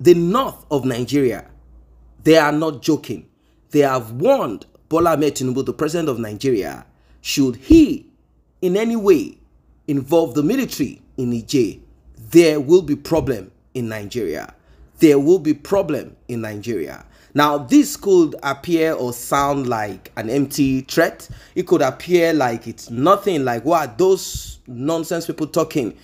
the north of Nigeria, they are not joking. They have warned Bola Ahmed Tinubu, the president of Nigeria, should he in any way involve the military in Niger, there will be problem in Nigeria. There will be problem in Nigeria. Now, this could appear or sound like an empty threat. It could appear like it's nothing, like what those nonsense people talking.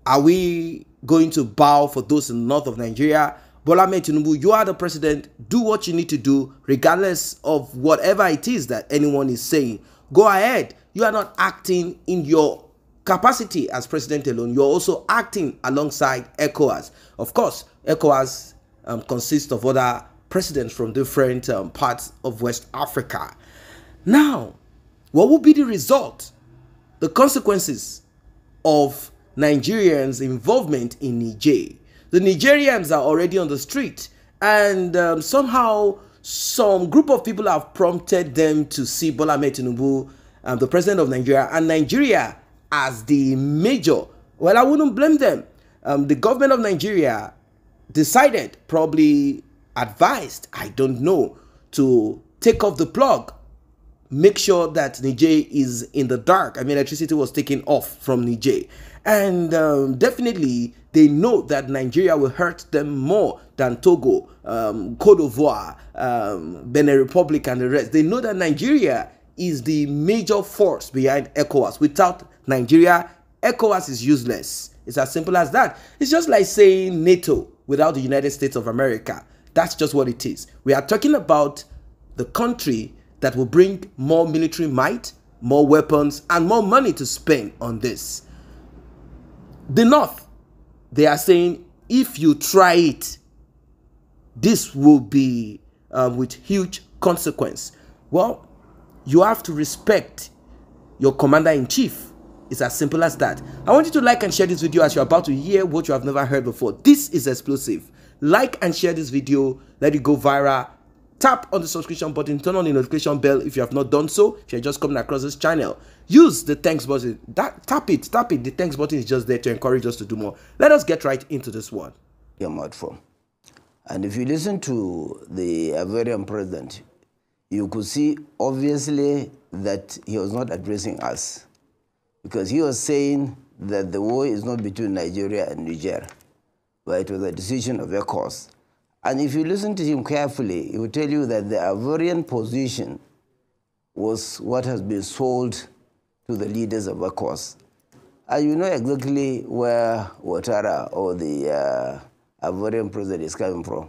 Are we going to bow for those in the north of Nigeria? Bola Ahmed Tinubu, you are the president. Do what you need to do, regardless of whatever it is that anyone is saying. Go ahead. You are not acting in your capacity as president alone. You're also acting alongside ECOWAS. Of course, ECOWAS consists of other presidents from different parts of West Africa. Now, what will be the result? The consequences of Nigerians' involvement in Niger. The Nigerians are already on the street, and somehow some group of people have prompted them to see Bola Ahmed Tinubu, the president of Nigeria, and Nigeria as the major. Well, I wouldn't blame them. The government of Nigeria decided, probably advised, I don't know, to take off the plug, make sure that Niger is in the dark. I mean, electricity was taken off from Niger. And definitely, they know that Nigeria will hurt them more than Togo, Cote d'Ivoire, Benin Republic, and the rest. They know that Nigeria is the major force behind ECOWAS. Without Nigeria, ECOWAS is useless. It's as simple as that. It's just like saying NATO without the United States of America. That's just what it is. We are talking about the country that will bring more military might, more weapons, and more money to spend on this. The North, they are saying, if you try it, this will be with huge consequence. Well, you have to respect your commander-in-chief. It's as simple as that. I want you to like and share this video as you're about to hear what you have never heard before. This is explosive. Like and share this video. Let it go viral. Tap on the subscription button. Turn on the notification bell if you have not done so. If you're just coming across this channel, use the thanks button. Tap it. The thanks button is just there to encourage us to do more. Let us get right into this one. Out from. And if you listen to the Ivorian president, you could see obviously that he was not addressing us, because he was saying that the war is not between Nigeria and Niger, but it was a decision of ECOWAS. And if you listen to him carefully, he will tell you that the Ivorian position was what has been sold to the leaders of ECOWAS. And you know exactly where Ouattara or the Ivorian president is coming from.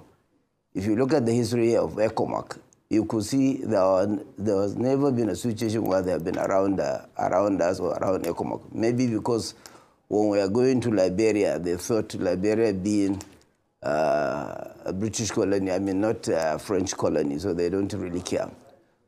If you look at the history of ECOMAC, you could see there has never been a situation where they have been around us or around ECOMAC. Maybe because when we are going to Liberia, they thought Liberia being a British colony, I mean not a French colony, so they don't really care.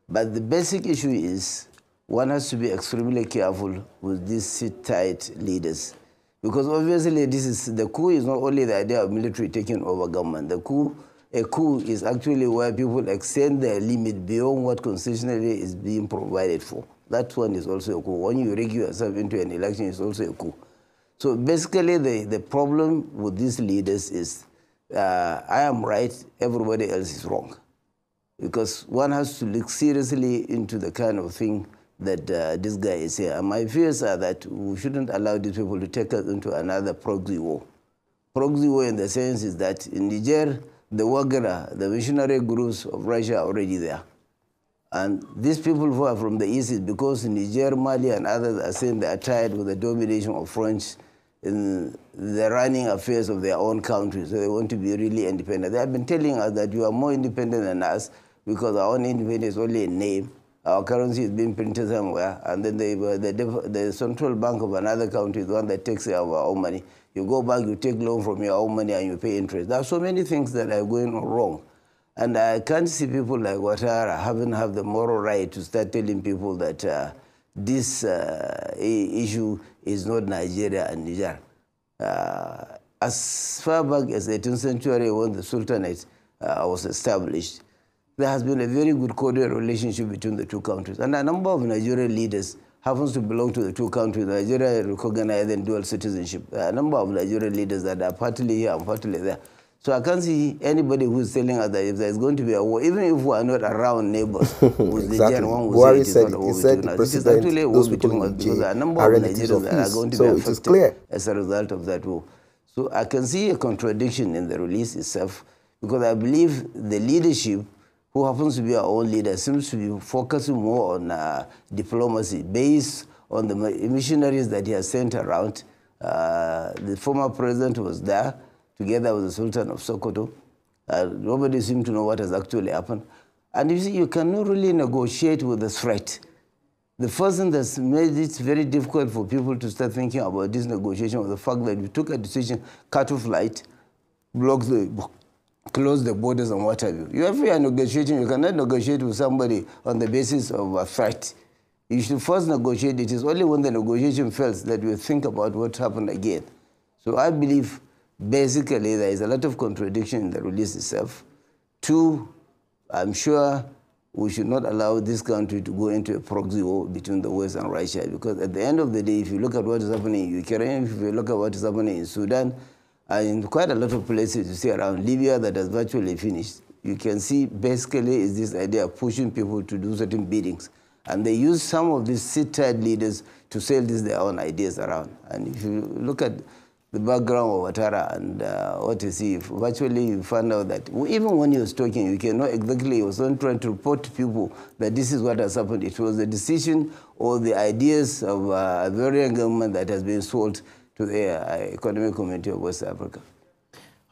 But the basic issue is one has to be extremely careful with these sit-tight leaders. Because obviously the coup is not only the idea of military taking over government. A coup is actually where people extend their limit beyond what constitutionally is being provided for. That one is also a coup. When you rig yourself into an election, it's also a coup. So basically, the problem with these leaders is I am right, everybody else is wrong. Because one has to look seriously into the kind of thing that this guy is saying. And my fears are that we shouldn't allow these people to take us into another proxy war. Proxy war in the sense is that in Niger, the Wagner, the missionary groups of Russia are already there. And these people who are from the East is because Niger, Mali, and others are saying they are tired with the domination of French in the running affairs of their own country, so they want to be really independent. They have been telling us that you are more independent than us because our own independence is only a name. Our currency is being printed somewhere, and then the central bank of another country is the one that takes care of our own money. You go back, you take loan from your own money, and you pay interest. There are so many things that are going on wrong. And I can't see people like Ouattara have the moral right to start telling people that this issue is not Nigeria and Niger. As far back as the 18th century, when the Sultanate was established, there has been a very good cordial relationship between the two countries. And a number of Nigerian leaders happens to belong to the two countries. Nigeria recognized in dual citizenship. There are a number of Nigerian leaders that are partly here and partly there. So I can't see anybody who's telling us that if there's going to be a war, even if we are not around neighbors, with exactly. the one who Buhari said said it he said the president, it is actually a war those people between us, in because there are a number are of relatives Nigerians of that are his. going to So be it is affected clear as a result of that war. So I can see a contradiction in the release itself, because I believe the leadership, who happens to be our own leader, seems to be focusing more on diplomacy based on the missionaries that he has sent around. The former president was there together with the Sultan of Sokoto. Nobody seemed to know what has actually happened. And you see, you cannot really negotiate with the threat. The first thing that's made it very difficult for people to start thinking about this negotiation was the fact that you took a decision, cut off light, close the borders and what have you. You have a negotiation. You cannot negotiate with somebody on the basis of a threat. You should first negotiate. It is only when the negotiation fails that you think about what happened again. So I believe basically there is a lot of contradiction in the release itself. Two, I'm sure we should not allow this country to go into a proxy war between the West and Russia, because at the end of the day, if you look at what is happening in Ukraine, if you look at what is happening in Sudan, and in quite a lot of places you see around Libya that has virtually finished, you can see basically is this idea of pushing people to do certain biddings. And they use some of these sit-tight leaders to sell their own ideas around. And if you look at the background of Ouattara and what you see, virtually you find out that even when he was talking, you cannot exactly, he was not trying to report to people that this is what has happened. It was the decision or the ideas of a Ivorian government that has been sold to the Economic Community of West Africa.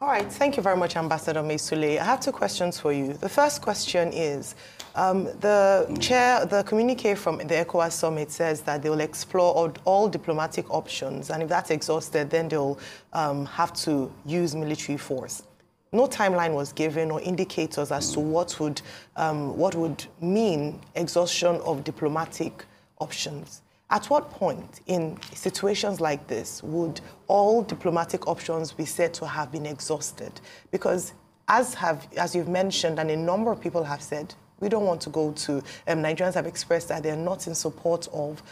All right, thank you very much, Ambassador Meisule. I have two questions for you. The first question is, the communique from the ECOWAS summit says that they will explore all diplomatic options, and if that's exhausted, then they'll have to use military force. No timeline was given or indicators as to what would mean exhaustion of diplomatic options. At what point in situations like this would all diplomatic options be said to have been exhausted? Because as you've mentioned, and a number of people have said, we don't want to go to, Nigerians have expressed that they're not in support of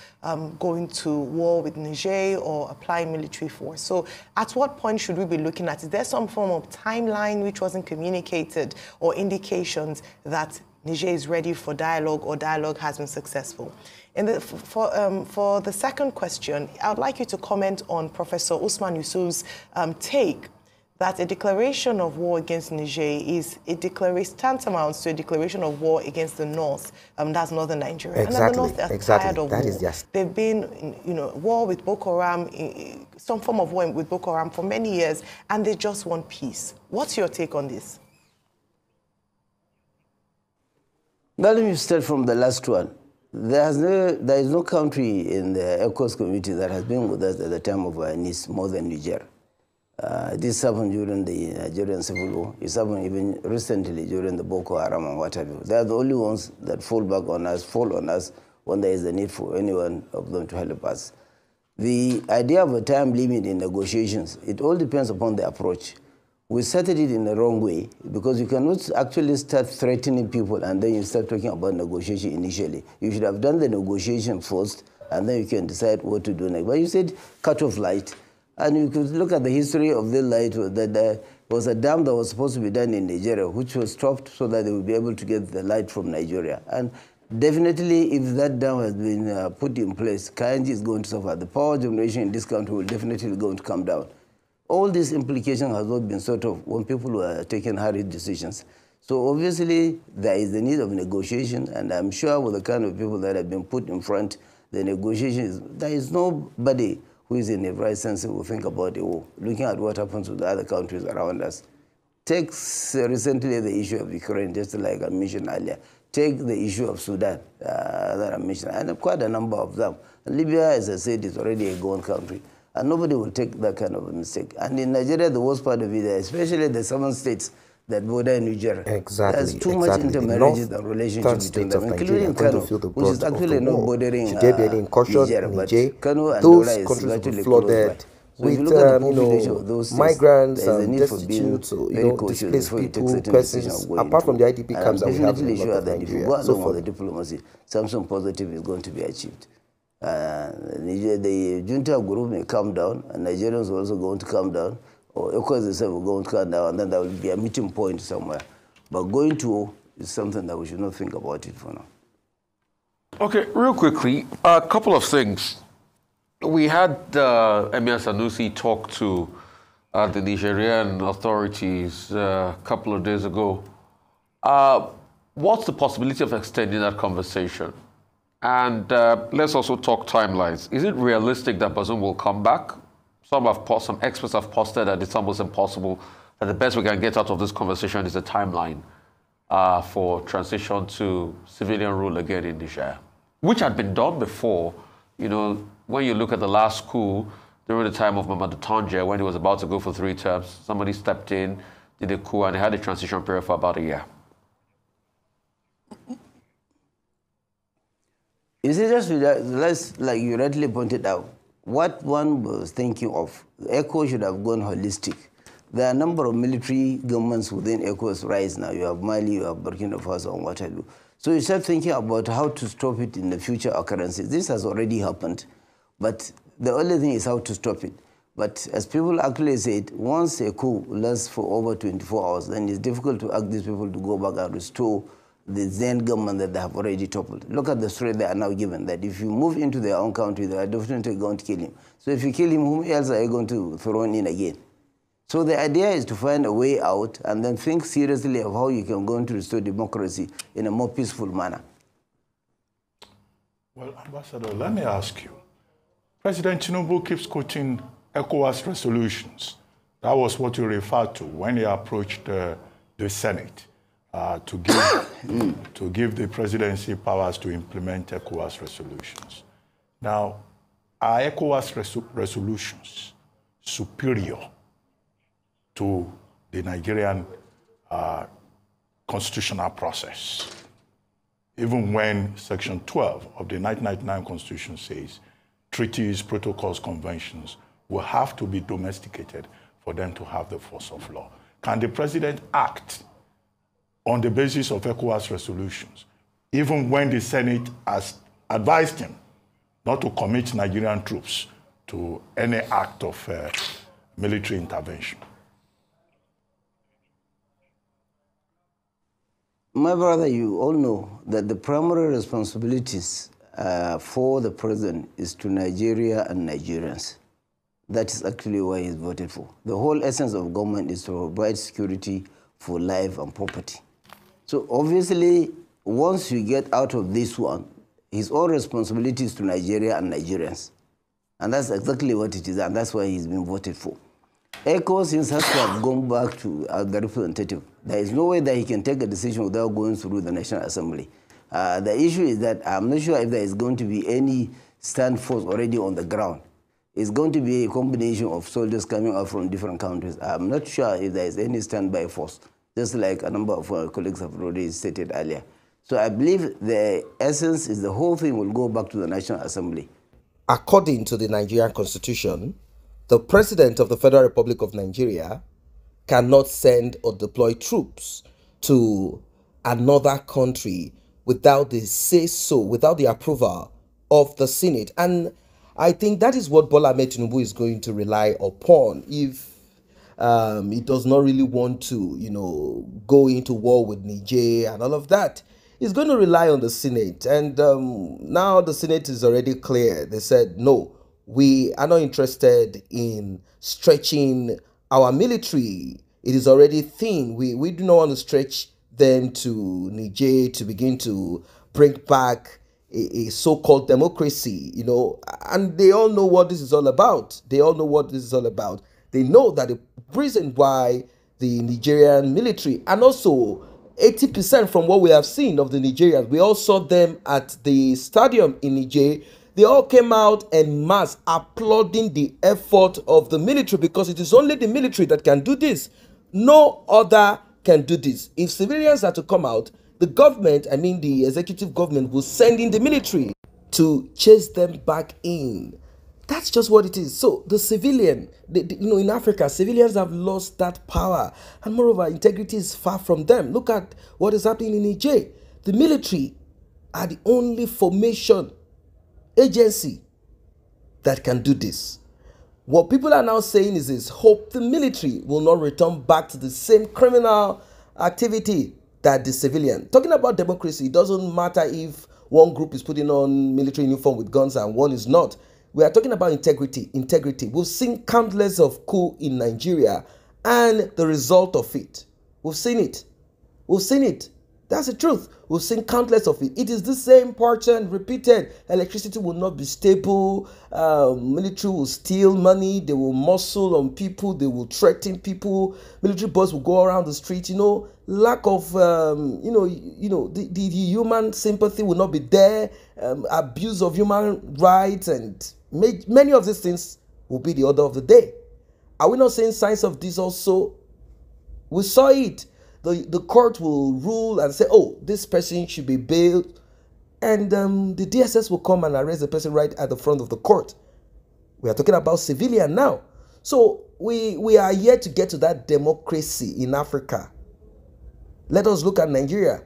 going to war with Niger or applying military force. So at what point should we be looking at? Is there some form of timeline which wasn't communicated or indications that Niger is ready for dialogue or dialogue has been successful? And for the second question, I would like you to comment on Professor Usman Yusuf's take that a declaration of war against Niger is tantamount to a declaration of war against the north, that's northern Nigeria. Exactly, and the north are tired of that war. is just. They've been, war with Boko Haram, some form of war with Boko Haram for many years, and they just want peace. What's your take on this? Now let me start from the last one. There is no country in the ECOWAS community that has been with us at the time of our needs more than Niger. This happened during the Nigerian Civil War. It's happened even recently during the Boko Haram and what have you. They are the only ones that fall on us when there is a need for any one of them to help us. The idea of a time limit in negotiations, it all depends upon the approach. We started it in the wrong way, because you cannot actually start threatening people and then you start talking about negotiation initially. You should have done the negotiation first, and then you can decide what to do next. But you said cut off light, and you could look at the history of the light, that there was a dam that was supposed to be done in Nigeria, which was stopped so that they would be able to get the light from Nigeria. And definitely, if that dam has been put in place, Kainji is going to suffer. The power generation in this country will definitely going to come down. All these implications have not been sort of when people were taking hurried decisions. So obviously, there is the need of negotiation, and I'm sure with the kind of people that have been put in front, the negotiations, there is nobody who is in the right sense who will think about the war, looking at what happens to the other countries around us. Take recently the issue of Ukraine, just like I mentioned earlier. Take the issue of Sudan that I mentioned, and quite a number of them. Libya, as I said, is already a gone country. And nobody will take that kind of a mistake. And in Nigeria, the worst part of it, especially the 7 states that border Nigeria, there's too much intermarriages and relationships between them, including Kano, which is actually not bordering Nigeria, but Kano and Dora is actually flooded with migrants and destitutes, displaced people, persons, apart from the IDP camps that we have in sure that if you go along with the diplomacy, something positive is going to be achieved. The junta group may come down, and Nigerians are also going to come down. or ECOWAS itself will go and cut down, and then there will be a meeting point somewhere. But going to war is something that we should not think about it for now. Okay, real quickly, a couple of things. We had Emir Sanusi talk to the Nigerian authorities a couple of days ago. What's the possibility of extending that conversation? And let's also talk timelines. Is it realistic that Bazoum will come back? Some experts have posted that it's almost impossible, that the best we can get out of this conversation is a timeline for transition to civilian rule again in Niger, which had been done before. You know, when you look at the last coup during the time of Mamadou Tandja, when he was about to go for 3 terms, somebody stepped in, did a coup, and they had a transition period for about a year. You see, just like you rightly pointed out, what one was thinking of, ECO should have gone holistic. There are a number of military governments within ECO's rise now. You have Mali, you have Burkina Faso, and what have you. So you start thinking about how to stop it in the future occurrences. This has already happened, but the only thing is how to stop it. But as people actually said, once a coup lasts for over 24 hours, then it's difficult to ask these people to go back and restore the then government that they have already toppled. Look at the threat they are now given, that if you move into their own country, they are definitely going to kill him. So if you kill him, whom else are you going to throw in again? So the idea is to find a way out and then think seriously of how you can go into restore democracy in a more peaceful manner. Well, Ambassador, let me ask you. President Tinubu keeps quoting ECOWAS resolutions. That was what you referred to when he approached the Senate to give the presidency powers to implement ECOWAS resolutions. Now, are ECOWAS resolutions superior to the Nigerian constitutional process, even when Section 12 of the 1999 Constitution says treaties, protocols, conventions will have to be domesticated for them to have the force of law? Can the president act on the basis of ECOWAS resolutions, even when the Senate has advised him not to commit Nigerian troops to any act of military intervention? My brother, you all know that the primary responsibilities for the president is to Nigeria and Nigerians. That is actually why he's voted for. The whole essence of government is to provide security for life and property. So obviously, once you get out of this one, his own responsibility is to Nigeria and Nigerians. And that's exactly what it is, and that's why he's been voted for. ECO since has to have gone back to the representative. There is no way that he can take a decision without going through the National Assembly. The issue is that I'm not sure if there is going to be any stand force already on the ground. It's going to be a combination of soldiers coming out from different countries. I'm not sure if there is any standby force, just like a number of our colleagues have already stated earlier. So I believe the essence is the whole thing will go back to the National Assembly. According to the Nigerian Constitution, the President of the Federal Republic of Nigeria cannot send or deploy troops to another country without the say-so, without the approval of the Senate. And I think that is what Bola Ahmed Tinubu is going to rely upon if he does not really want to, go into war with Niger and all of that. He's going to rely on the Senate. And now the Senate is already clear. They said, no, we are not interested in stretching our military. It is already thin. We do not want to stretch them to Niger to begin to bring back a so-called democracy, and they all know what this is all about. They all know what this is all about. They know that the reason why the Nigerian military, and also 80% from what we have seen of the Nigerians, we all saw them at the stadium in Niger. They all came out en masse applauding the effort of the military, because it is only the military that can do this. No other can do this. If civilians are to come out, the government, the executive government, will send in the military to chase them back in. That's just what it is. So the civilian, in Africa, civilians have lost that power. And moreover, integrity is far from them. Look at what is happening in Niger. The military are the only formation agency that can do this. What people are now saying is this: hope the military will not return back to the same criminal activity that the civilian. Talking about democracy, it doesn't matter if one group is putting on military uniform with guns and one is not. We are talking about integrity. Integrity. We've seen countless of coups in Nigeria and the result of it. We've seen it. We've seen it. That's the truth. We've seen countless of it. It is the same pattern repeated. Electricity will not be stable. Military will steal money. They will muscle on people. They will threaten people. Military boys will go around the street. Lack of the human sympathy will not be there. Abuse of human rights and many of these things will be the order of the day. Are we not seeing signs of this also? We saw it. The court will rule and say, oh, this person should be bailed. And the DSS will come and arrest the person right at the front of the court. We are talking about civilian now. So we are yet to get to that democracy in Africa. Let us look at Nigeria.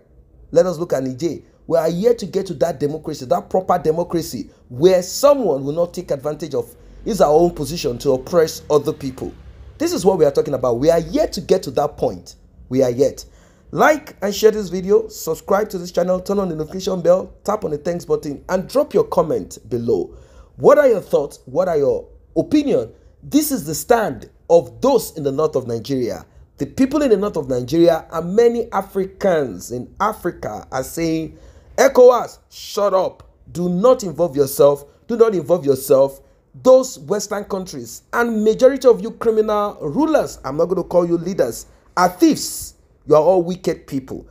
Let us look at Niger. We are yet to get to that democracy, that proper democracy, where someone will not take advantage of his or her own position to oppress other people. This is what we are talking about. We are yet to get to that point. We are yet. Like and share this video, subscribe to this channel, turn on the notification bell, tap on the thanks button, and drop your comment below. What are your thoughts? What are your opinion? This is the stand of those in the north of Nigeria. The people in the north of Nigeria and many Africans in Africa are saying, ECOWAS, shut up. Do not involve yourself. Do not involve yourself. Those Western countries and majority of you criminal rulers, I'm not going to call you leaders, are thieves. You are all wicked people.